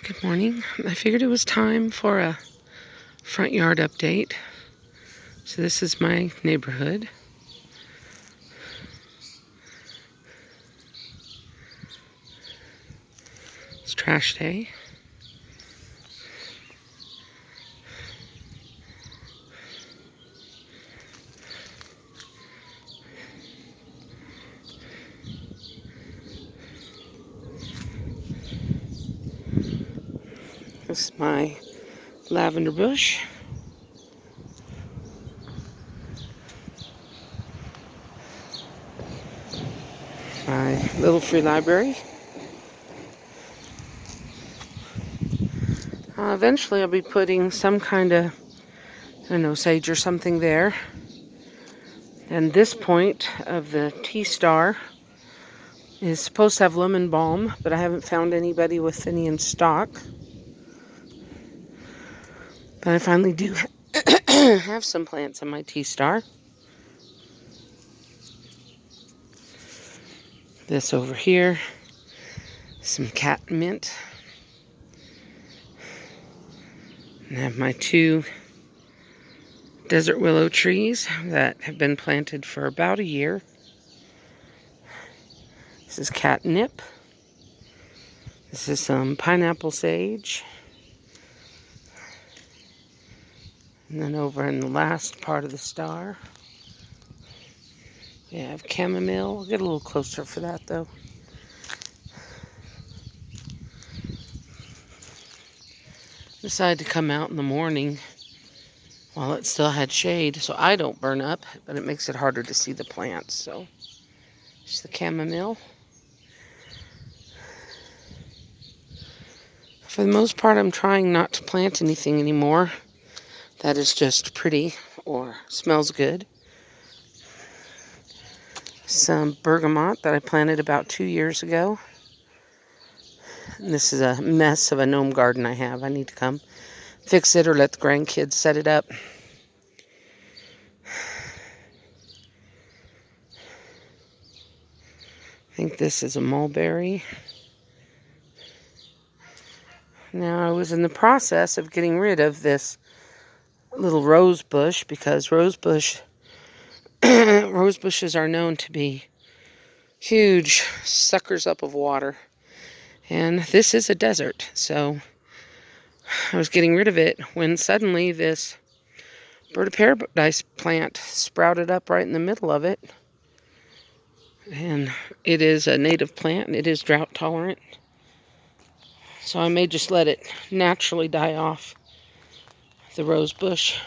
Good morning. I figured it was time for a front yard update. So this is my neighborhood. It's trash day. This is my lavender bush. My little free library. Eventually I'll be putting some kind of, sage or something there. And this point of the T-star is supposed to have lemon balm, but I haven't found anybody with any in stock. But I finally do have some plants in my T-star. This over here, some catmint. And I have my two desert willow trees that have been planted for about a year. This is catnip. This is some pineapple sage. And then over in the last part of the star, we have chamomile. I'll get a little closer for that though. Decided to come out in the morning while it still had shade so I don't burn up, but it makes it harder to see the plants. So it's the chamomile. For the most part, I'm trying not to plant anything anymore that is just pretty or smells good. Some bergamot that I planted about 2 years ago. And this is a mess of a gnome garden I have. I need to come fix it or let the grandkids set it up. I think this is a mulberry. Now I was in the process of getting rid of this little rose bush because rose bushes are known to be huge suckers up of water. And this is a desert, so I was getting rid of it when suddenly this bird of paradise plant sprouted up right in the middle of it. And it is a native plant, and it is drought tolerant. So I may just let it naturally die off, the rose bush.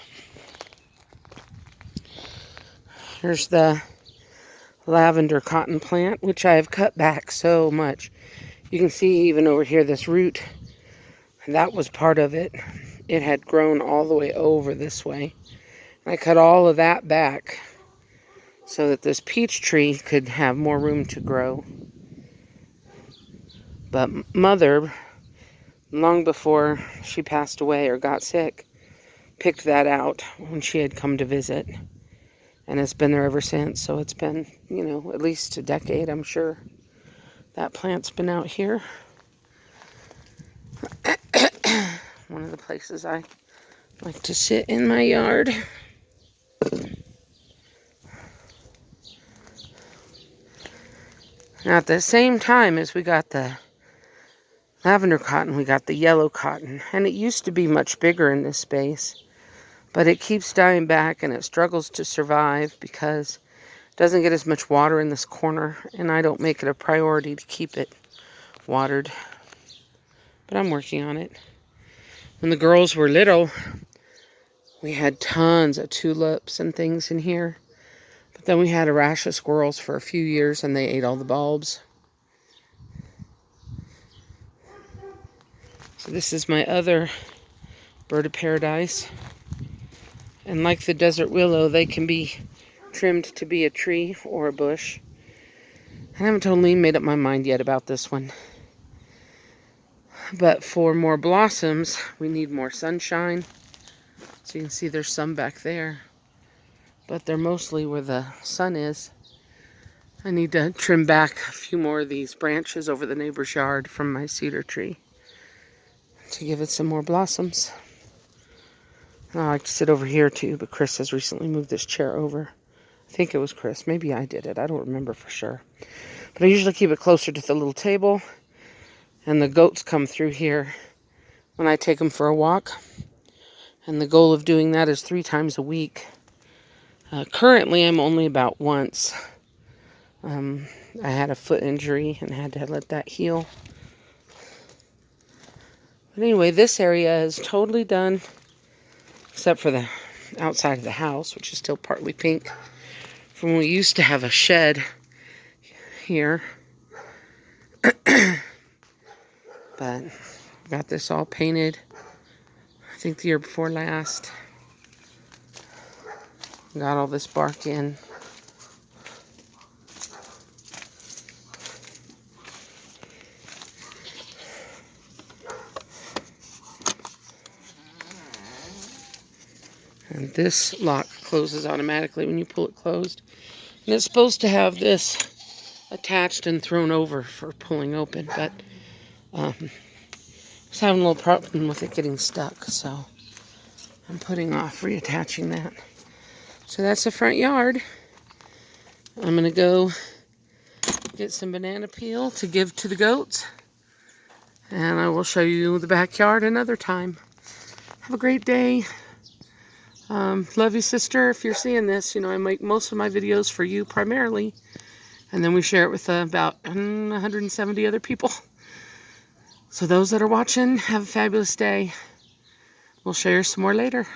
Here's the lavender cotton plant, which I have cut back so much. You can see even over here this root, that was part of it. It had grown all the way over this way. And I cut all of that back so that this peach tree could have more room to grow. But Mother, long before she passed away or got sick, picked that out when she had come to visit. And it's been there ever since. So it's been, at least a decade, I'm sure. That plant's been out here. One of the places I like to sit in my yard. Now at the same time as we got the lavender cotton, we got the yellow cotton. And it used to be much bigger in this space. But it keeps dying back and it struggles to survive because it doesn't get as much water in this corner. And I don't make it a priority to keep it watered. But I'm working on it. When the girls were little, we had tons of tulips and things in here. But then we had a rash of squirrels for a few years and they ate all the bulbs. So this is my other bird of paradise. And like the desert willow, they can be trimmed to be a tree or a bush. I haven't totally made up my mind yet about this one. But for more blossoms, we need more sunshine. So you can see there's some back there. But they're mostly where the sun is. I need to trim back a few more of these branches over the neighbor's yard from my cedar tree. to give it some more blossoms. I like to sit over here too, but Chris has recently moved this chair over. I think it was Chris. Maybe I did it. I don't remember for sure. But I usually keep it closer to the little table. And the goats come through here when I take them for a walk. And the goal of doing that is 3 times a week. Currently, I'm only about once. I had a foot injury and had to let that heal. But anyway, this area is totally done. Except for the outside of the house, which is still partly pink. From when we used to have a shed here. But got this all painted, I think the year before last. Got all this bark in. And this lock closes automatically when you pull it closed. And it's supposed to have this attached and thrown over for pulling open, but I was having a little problem with it getting stuck, so I'm putting off reattaching that. So that's the front yard. I'm going to go get some banana peel to give to the goats, and I will show you the backyard another time. Have a great day. Love you, sister. If you're seeing this, you know, I make most of my videos for you primarily, and then we share it with about 170 other people. So those that are watching, have a fabulous day. We'll share some more later.